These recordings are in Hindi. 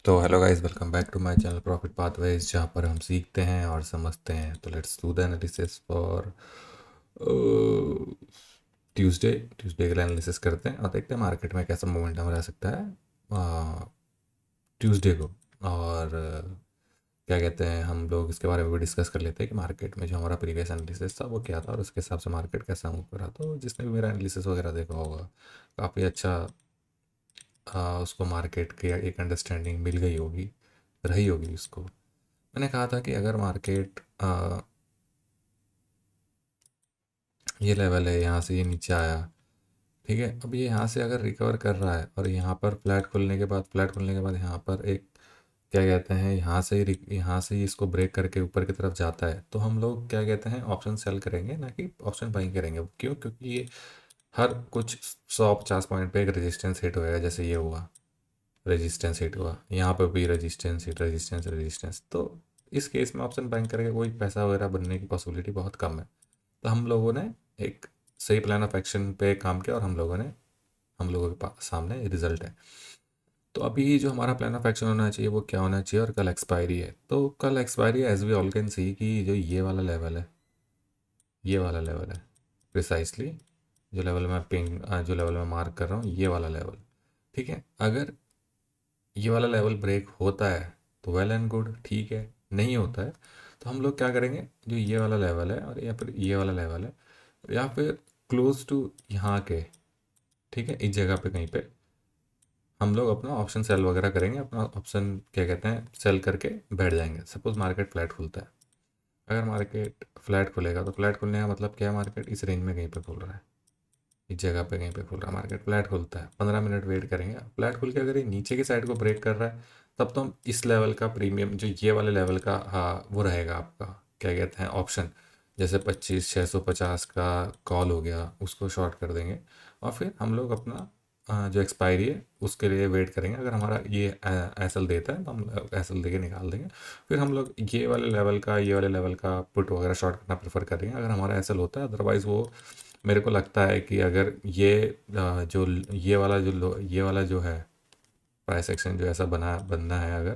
तो hello guys, welcome back to my channel profit pathways, जहाँ पर हम सीखते हैं और समझते हैं। तो let's do the analysis for Tuesday. Tuesday का एनालिसिस करते हैं और देखते हैं मार्केट में कैसा मोमेंटम रह सकता है ट्यूसडे को। और क्या कहते हैं, हम लोग इसके बारे में भी डिस्कस कर लेते हैं कि मार्केट में जो हमारा प्रीवियस एनालिसिस था वो क्या था और उसके हिसाब से मार्केट कैसा मूव करा। तो जिसने भी मेरा एनालिसिस वगैरह देखा होगा, काफ़ी अच्छा उसको मार्केट की एक अंडरस्टैंडिंग मिल गई होगी, रही होगी उसको। मैंने कहा था कि अगर मार्केट ये लेवल है, यहाँ से ये नीचे आया, ठीक है। अब ये यहाँ से अगर रिकवर कर रहा है और यहाँ पर फ्लैट खुलने के बाद यहाँ पर एक क्या कहते हैं, यहाँ से ही इसको ब्रेक करके ऊपर की तरफ जाता है, तो हम लोग क्या कहते हैं ऑप्शन सेल करेंगे, ना कि ऑप्शन बाइंग करेंगे। क्यों? क्योंकि ये हर कुछ 150 पॉइंट पे एक रेजिस्टेंस हिट होएगा। जैसे ये हुआ, रेजिस्टेंस हिट हुआ, यहाँ पर भी रेजिस्टेंस हिट, रेजिस्टेंस रेजिस्टेंस। तो इस केस में ऑप्शन बाइंग करके कोई पैसा वगैरह बनने की पॉसिबिलिटी बहुत कम है। तो हम लोगों ने एक सही प्लान ऑफ एक्शन पे काम किया और हम लोगों के पास सामने रिजल्ट है। तो अभी जो हमारा प्लान ऑफ एक्शन होना चाहिए वो क्या होना चाहिए, और कल एक्सपायरी है। तो कल एक्सपायरी है, as we all can see कि जो ये वाला लेवल है, ये वाला लेवल है प्रिसाइसली, जो लेवल मैं मार्क कर रहा हूँ, ये वाला लेवल। ठीक है, अगर ये वाला लेवल ब्रेक होता है तो वेल एंड गुड, ठीक है। नहीं होता है तो हम लोग क्या करेंगे, जो ये वाला लेवल है और या फिर ये वाला लेवल है, या फिर क्लोज टू यहाँ के, ठीक है, इस जगह पे कहीं पे हम लोग अपना ऑप्शन सेल वगैरह करेंगे, अपना ऑप्शन क्या कहते हैं सेल करके बैठ जाएंगे। सपोज मार्केट फ्लैट खुलता है, अगर मार्केट फ्लैट खुलेगा तो फ्लैट खुलने का मतलब क्या है, मार्केट इस रेंज में कहीं पे खुल रहा है, इस जगह पे कहीं पे खुल रहा है। मार्केट फ्लैट खुलता है, 15 मिनट वेट करेंगे। फ्लैट खुल के अगर ये नीचे की साइड को ब्रेक कर रहा है, तब तो हम इस लेवल का प्रीमियम, जो ये वाले लेवल का, हाँ, वो रहेगा आपका क्या कहते हैं ऑप्शन। जैसे 25,650 का कॉल हो गया, उसको शॉर्ट कर देंगे और फिर हम लोग अपना जो एक्सपायरी है उसके लिए वेट करेंगे। अगर हमारा ये एसएल देता है तो हम एसएल दे के निकाल देंगे। फिर हम लोग ये वाले लेवल का पुट वगैरह शॉर्ट करना प्रेफर करेंगे अगर हमारा एसएल होता है। अदरवाइज़ वो मेरे को लगता है कि अगर जो ये वाला जो है प्राइस एक्शन जो ऐसा बनना है, अगर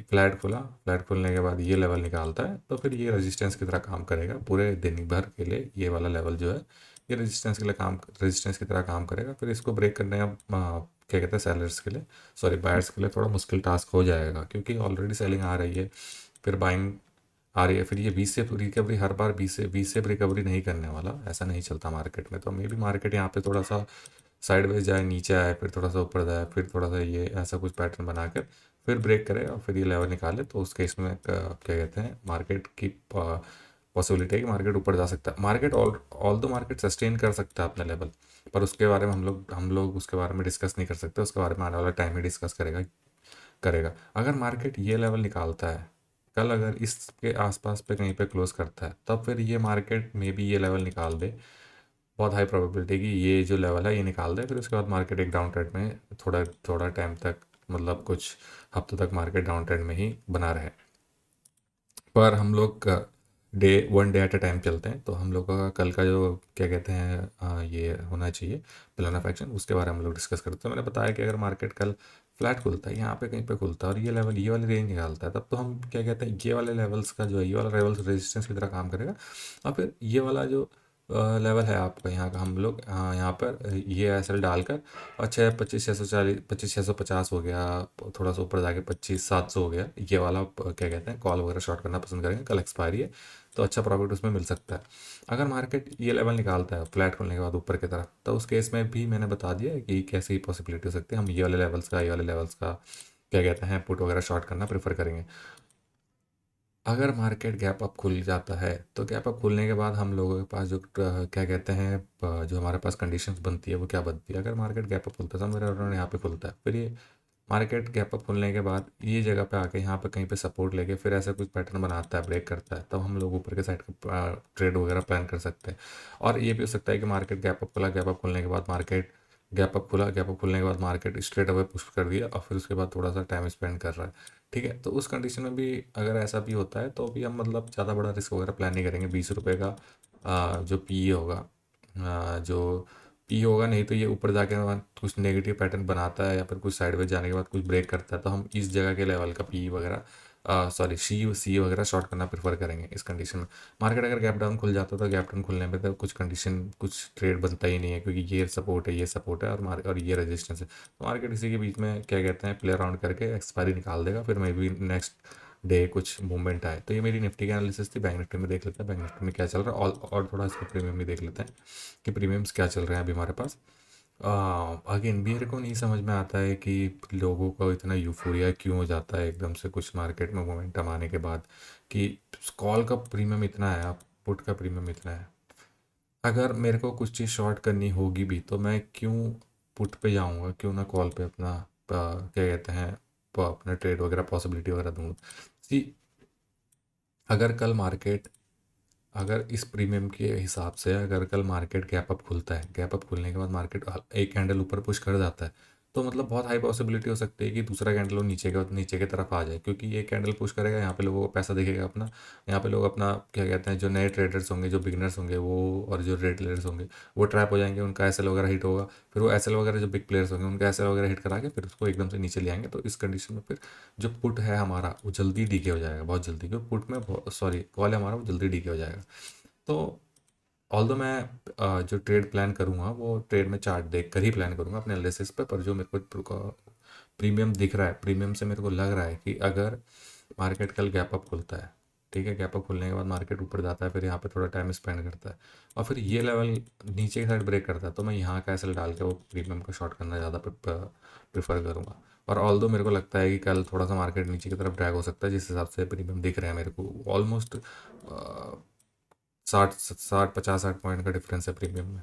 फ्लैट खुलने के बाद ये लेवल निकालता है तो फिर ये रेजिस्टेंस की तरह काम करेगा पूरे दिन भर के लिए। ये वाला लेवल जो है ये रेजिस्टेंस की तरह काम करेगा। फिर इसको ब्रेक करने का क्या कहते हैं सेलर्स के लिए, सॉरी बायर्स के लिए थोड़ा मुश्किल टास्क हो जाएगा, क्योंकि ऑलरेडी सेलिंग आ रही है, फिर बाइंग आ रही है। फिर ये 20 से रिकवरी, हर बार 20 से रिकवरी नहीं करने वाला, ऐसा नहीं चलता मार्केट में। तो मे भी मार्केट यहाँ पे थोड़ा सा साइडवेज जाए, नीचे आए, फिर थोड़ा सा ऊपर जाए, फिर थोड़ा सा ये ऐसा कुछ पैटर्न बनाकर फिर ब्रेक करे और फिर ये लेवल निकाले। तो उस केस में क्या कहते हैं मार्केट की पॉसिबिलिटी है कि मार्केट ऊपर जा सकता है। मार्केट ऑल दो मार्केट सस्टेन कर सकता है अपना लेवल, पर उसके बारे में हम लोग उसके बारे में डिस्कस नहीं कर सकते। उसके बारे में आने वाला टाइम ही डिस्कस करेगा। अगर मार्केट ये लेवल निकालता है कल, अगर इसके आसपास पे कहीं पे क्लोज करता है, तब फिर ये मार्केट में भी ये लेवल निकाल दे। बहुत हाई प्रोबेबिलिटी कि ये जो लेवल है ये निकाल दे। फिर उसके बाद मार्केट एक डाउन ट्रेंड में थोड़ा थोड़ा टाइम तक, मतलब कुछ हफ्तों तक मार्केट डाउन ट्रेंड में ही बना रहे। पर हम लोग day one day at a time चलते हैं। तो हम लोग का कल का जो क्या कहते हैं ये होना चाहिए प्लान ऑफ एक्शन, उसके बारे में हम लोग डिस्कस करते हैं। मैंने बताया कि अगर मार्केट कल फ्लैट खुलता है, यहाँ पे कहीं पे खुलता है और ये वाली रेंज निकालता है, तब तो हम क्या कहते हैं ये वाले लेवल्स का जो है, ये वाला लेवल्स रेजिस्टेंस की तरह काम करेगा। और फिर ये वाला जो लेवल है आपका यहाँ का, हम लोग यहाँ पर ये एसएल डालकर, और 25,650 हो गया, थोड़ा सा ऊपर जाके 25,700 हो गया, ये वाला क्या कहते हैं कॉल वगैरह शॉर्ट करना पसंद करेंगे। कल एक्सपायरी है तो अच्छा प्रॉफिट उसमें मिल सकता है। अगर मार्केट ये लेवल निकालता है फ्लैट खोलने के बाद ऊपर की तरफ, तो उस केस में भी मैंने बता दिया है कि कैसी पॉसिबिलिटी हो सकती है। हम ये वाले लेवल्स का क्या कहते हैं पुट वगैरह शॉर्ट करना प्रेफर करेंगे। अगर मार्केट गैप अप खुल जाता है तो गैप अप खुलने के बाद हम लोगों के पास जो क्या कहते हैं जो हमारे पास कंडीशंस बनती है वो क्या बनती है। अगर मार्केट गैप अप खुलता है, समवेयर अराउंड यहाँ पे खुलता है, फिर ये मार्केट गैप अप खुलने के बाद ये जगह पे आके यहाँ पे कहीं पे सपोर्ट लेके फिर ऐसा कुछ पैटर्न बनाता है, ब्रेक करता है, तब हम लोग ऊपर के साइड का ट्रेड वगैरह प्लान कर सकते हैं। और ये भी हो सकता है कि मार्केट गैप अप खुला, गैप अप खुलने के बाद मार्केट गैप अप खुलने के बाद मार्केट स्ट्रेट अवे पुश कर दिया और फिर उसके बाद थोड़ा सा टाइम स्पेंड कर रहा है। ठीक है, तो उस कंडीशन में भी अगर ऐसा भी होता है तो भी हम मतलब ज़्यादा बड़ा रिस्क वगैरह प्लान नहीं करेंगे। 20 रुपये का जो पी होगा, जो पी होगा, नहीं तो ये ऊपर जाके बाद कुछ नेगेटिव पैटर्न बनाता है या फिर कुछ साइडवेज जाने के बाद कुछ ब्रेक करता है, तो हम इस जगह के लेवल का पी वगैरह सॉरी सी वगैरह शॉर्ट करना प्रेफर करेंगे इस कंडीशन में। मार्केट अगर गैप डाउन खुल जाता है तो गैप डाउन खुलने पे तो कुछ ट्रेड बनता ही नहीं है, क्योंकि ये सपोर्ट है और ये रेजिस्टेंस है। तो मार्केट इसी के बीच में क्या कहते हैं प्ले अराउंड करके एक्सपायरी निकाल देगा, फिर मे बी नेक्स्ट डे कुछ मूवमेंट आए। तो ये मेरी निफ्टी की एनालिसिस थी। बैंक निफ्टी में देख लेते हैं बैंक निफ्टी में क्या चल रहा है, और थोड़ा इसको प्रीमियम भी देख लेते हैं कि प्रीमियम्स क्या चल रहे हैं अभी हमारे पास। अगेन मेरे को नहीं समझ में आता है कि लोगों को इतना यूफोरिया क्यों हो जाता है एकदम से कुछ मार्केट में मोमेंटम आने के बाद, कि कॉल का प्रीमियम इतना है, आप पुट का प्रीमियम इतना है। अगर मेरे को कुछ चीज़ शॉर्ट करनी होगी भी तो मैं क्यों पुट पे जाऊंगा, क्यों ना कॉल पे अपना क्या कहते हैं अपना ट्रेड वगैरह पॉसिबिलिटी वगैरह दूंगा। सी, अगर कल मार्केट, अगर इस प्रीमियम के हिसाब से अगर कल मार्केट गैप अप खुलता है, गैप अप खुलने के बाद मार्केट एक कैंडल ऊपर पुश कर जाता है, तो मतलब बहुत हाई पॉसिबिलिटी हो सकती है कि दूसरा कैंडल वो नीचे की तरफ आ जाए, क्योंकि ये कैंडल पुश करेगा, यहाँ पे लोगों को पैसा दिखेगा अपना। यहाँ पे लोग अपना क्या कहते हैं, जो नए ट्रेडर्स होंगे, जो बिगनर्स होंगे वो, और जो रिटेलर्स होंगे वो ट्रैप हो जाएंगे, उनका एसएल वगैरह हिट होगा। फिर वो एसएल वगैरह जो बिग प्लेयर्स होंगे उनका एसएल वगैरह हिट करा के फिर उसको एकदम से नीचे ले आएंगे। तो इस कंडीशन में फिर जो पुट है हमारा वो जल्दी डीके हो जाएगा, बहुत जल्दी, क्योंकि पुट में सॉरी कॉल है हमारा वो जल्दी डीके हो जाएगा। तो ऑल्दो मैं जो ट्रेड प्लान करूँगा वो ट्रेड में चार्ट देख कर ही प्लान करूँगा अपने एनालिसिस पे। पर जो मेरे को प्रीमियम दिख रहा है, प्रीमियम से मेरे को लग रहा है कि अगर मार्केट कल गैप अप खुलता है, ठीक है, गैप अप खुलने के बाद मार्केट ऊपर जाता है, फिर यहाँ पे थोड़ा टाइम स्पेंड करता है और फिर ये लेवल नीचे की साइड ब्रेक करता है, तो मैं यहाँ का एसएल डाल के वो प्रीमियम को शॉर्ट करना ज़्यादा प्रेफर करूँगा। और ऑल्दो मेरे को लगता है कि कल थोड़ा सा मार्केट नीचे की तरफ ड्रैग हो सकता है, जिस हिसाब से प्रीमियम दिख रहा है मेरे को ऑलमोस्ट 60 50 60 पॉइंट का डिफरेंस है प्रीमियम में।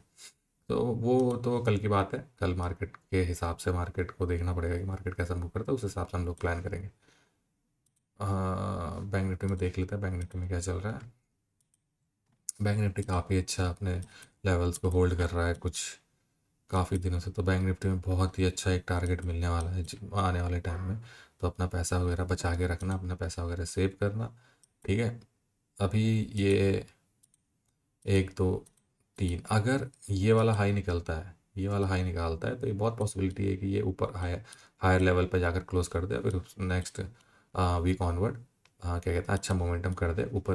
तो वो तो कल की बात है, कल मार्केट के हिसाब से मार्केट को देखना पड़ेगा कि मार्केट कैसा मूव करता है, उस हिसाब से हम लोग प्लान करेंगे। बैंक निफ्टी में देख लेते हैं बैंक निफ्टी में क्या चल रहा है। बैंक निफ्टी काफ़ी अच्छा अपने लेवल्स को होल्ड कर रहा है कुछ काफ़ी दिनों से। तो बैंक निफ्टी में बहुत ही अच्छा एक टारगेट मिलने वाला है आने वाले टाइम में। तो अपना पैसा वगैरह बचा के रखना, अपना पैसा वगैरह सेव करना, ठीक है। अभी ये 1 2 3, अगर ये वाला हाई निकलता है, ये वाला हाई निकालता है, तो ये बहुत पॉसिबिलिटी है कि ये ऊपर हायर लेवल पे जाकर क्लोज कर दे, फिर नेक्स्ट वीक ऑनवर्ड क्या कहते हैं अच्छा मोमेंटम कर दे ऊपर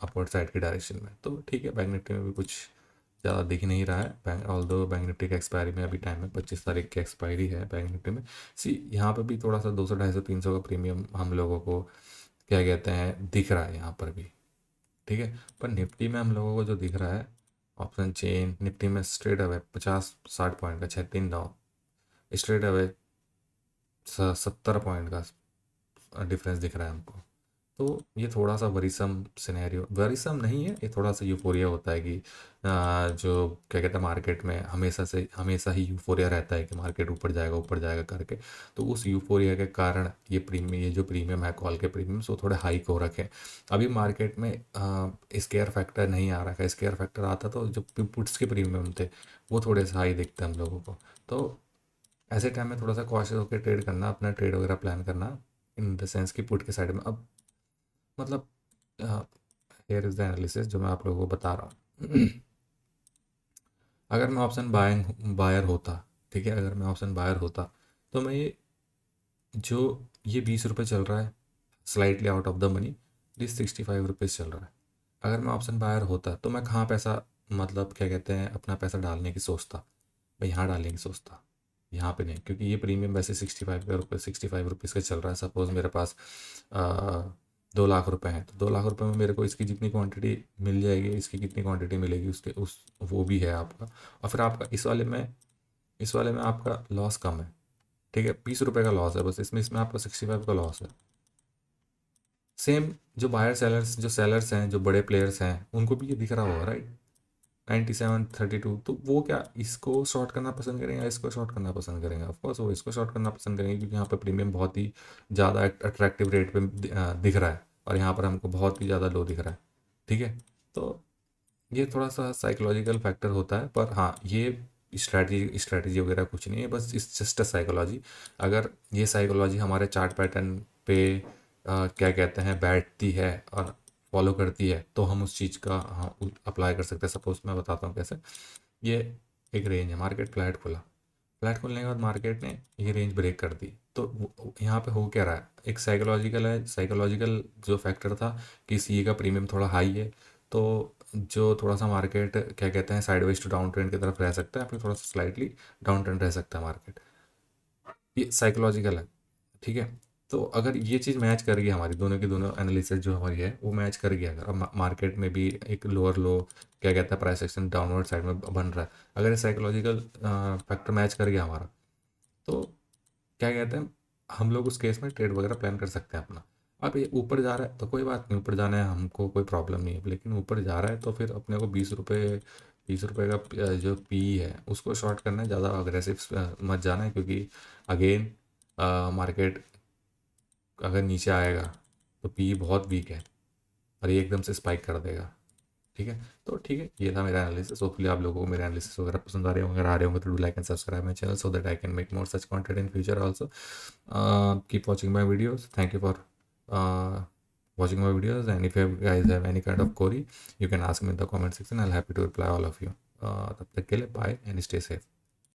अपवर्ड साइड की डायरेक्शन में। तो ठीक है, बैंक निफ्टी में भी कुछ ज़्यादा दिख नहीं रहा है। ऑल्दो बैंक निफ्टी के एक्सपायरी में अभी टाइम है, 25 तारीख की एक्सपायरी है बैंक निफ्टी में। सी, यहाँ पर भी थोड़ा सा 200 250 300 का प्रीमियम हम लोगों को क्या कहते हैं दिख रहा है यहाँ पर भी, ठीक है। पर निफ्टी में हम लोगों को जो दिख रहा है ऑप्शन चेन, निफ्टी में स्ट्रेट अवे 50 60 पॉइंट का 6 3 9 स्ट्रेट अवे 70 पॉइंट का डिफरेंस दिख रहा है हमको। तो ये थोड़ा सा वरीसम सिनेरियो, वरीसम नहीं है, ये थोड़ा सा यूफोरिया होता है कि जो क्या कहते हैं मार्केट में हमेशा ही यूफोरिया रहता है कि मार्केट ऊपर जाएगा करके। तो उस यूफोरिया के कारण ये जो प्रीमियम है कॉल के प्रीमियम्स वो थोड़े हाइक हो रखे हैं। अभी मार्केट में स्केयर फैक्टर नहीं आ रहा है, स्केयर फैक्टर आता तो जो पुट्स के प्रीमियम थे वो थोड़े से हाई दिखते हैं हम लोगों को। तो ऐसे टाइम में थोड़ा सा कॉशियस होकर ट्रेड करना, अपना ट्रेड वगैरह प्लान करना, इन द सेंस कि पुट के साइड में। अब मतलब हेयर इज़ द एनालिसिस जो मैं आप लोगों को बता रहा हूँ। अगर मैं ऑप्शन बायर होता, ठीक है, अगर मैं ऑप्शन बायर होता तो मैं जो ये 20 रुपये चल रहा है slightly out of the money, this 65 rupees चल रहा है। अगर मैं ऑप्शन बायर होता तो मैं कहाँ पैसा मतलब क्या कहते हैं अपना पैसा डालने की सोचता, मैं यहाँ डालने की सोचता, यहाँ पे नहीं, क्योंकि ये प्रीमियम वैसे 65 रुपीज़ का चल रहा है। सपोज़ मेरे पास 2 लाख रुपए हैं, तो 2 लाख रुपए में मेरे को इसकी जितनी क्वांटिटी मिल जाएगी, इसकी कितनी क्वांटिटी मिलेगी उसके उस वो भी है आपका। और फिर आपका इस वाले में आपका लॉस कम है, ठीक है, 20 रुपये का लॉस है बस इसमें, इसमें आपका 65 का लॉस है। सेम जो सेलर्स हैं, जो बड़े प्लेयर्स हैं, उनको भी ये दिख रहा होगा, राइट। 97 32, तो वो क्या इसको शॉर्ट करना पसंद करेंगे या इसको शॉर्ट करना पसंद करेंगे? ऑफकोर्स वो इसको शॉर्ट करना पसंद करेंगे, क्योंकि यहाँ पे प्रीमियम बहुत ही ज़्यादा अट्रैक्टिव रेट पे दिख रहा है और यहाँ पर हमको बहुत ही ज़्यादा लो दिख रहा है, ठीक है। तो ये थोड़ा सा साइकोलॉजिकल फैक्टर होता है, पर हाँ ये स्ट्रैटेजी वगैरह कुछ नहीं है, बस इट्स जस्ट अ साइकोलॉजी। अगर ये साइकोलॉजी हमारे चार्ट पैटर्न पे क्या कहते हैं बैठती है और फॉलो करती है तो हम उस चीज़ का हाँ अप्लाई कर सकते हैं। सपोज मैं बताता हूँ कैसे। ये एक रेंज है, मार्केट फ्लैट खुला, फ्लैट खुलने के बाद मार्केट ने ये रेंज ब्रेक कर दी। तो यहाँ पे हो क्या रहा है, एक साइकोलॉजिकल है, साइकोलॉजिकल जो फैक्टर था कि सी का प्रीमियम थोड़ा हाई है, तो जो थोड़ा सा मार्केट क्या कहते हैं साइडवेज टू डाउन ट्रेंड की तरफ रह सकता है, फिर थोड़ा सा स्लाइटली डाउन ट्रेंड रह सकता है मार्केट, ये साइकोलॉजिकल है। ठीक है, तो अगर ये चीज़ मैच कर गई, हमारी दोनों की दोनों एनालिसिस जो हमारी है वो मैच कर गया, अगर अब मार्केट में भी एक लोअर लो क्या कहता है प्राइस एक्शन डाउनवर्ड साइड में बन रहा है, अगर ये साइकोलॉजिकल फैक्टर मैच कर गया हमारा, तो क्या कहते हैं हम लोग उस केस में ट्रेड वगैरह प्लान कर सकते हैं अपना। अब ये ऊपर जा रहा है तो कोई बात नहीं, ऊपर जाना है हमको कोई प्रॉब्लम नहीं है, लेकिन ऊपर जा रहा है तो फिर अपने को 20 रुपये का जो पी है उसको शॉर्ट करना है, ज़्यादा अग्रेसिव मत जाना है, क्योंकि अगेन मार्केट अगर नीचे आएगा तो पी बहुत वीक है और ये एकदम से स्पाइक कर देगा। ठीक है, तो ठीक है, ये था मेरा एनालिसिस। होपफुली आप लोगों को मेरे एनालिसिस वगैरह पसंद आ रहे होंगे, अगर आ रहे होंगे तो do like and subscribe my channel so that I can make more such content in future also. Keep watching my videos. Thank you for watching my videos, and if you guys have any kind of query, you can ask me in the comment section. I'll happy to reply all of you. तब तक के लिए बाय एंड स्टे सेफ।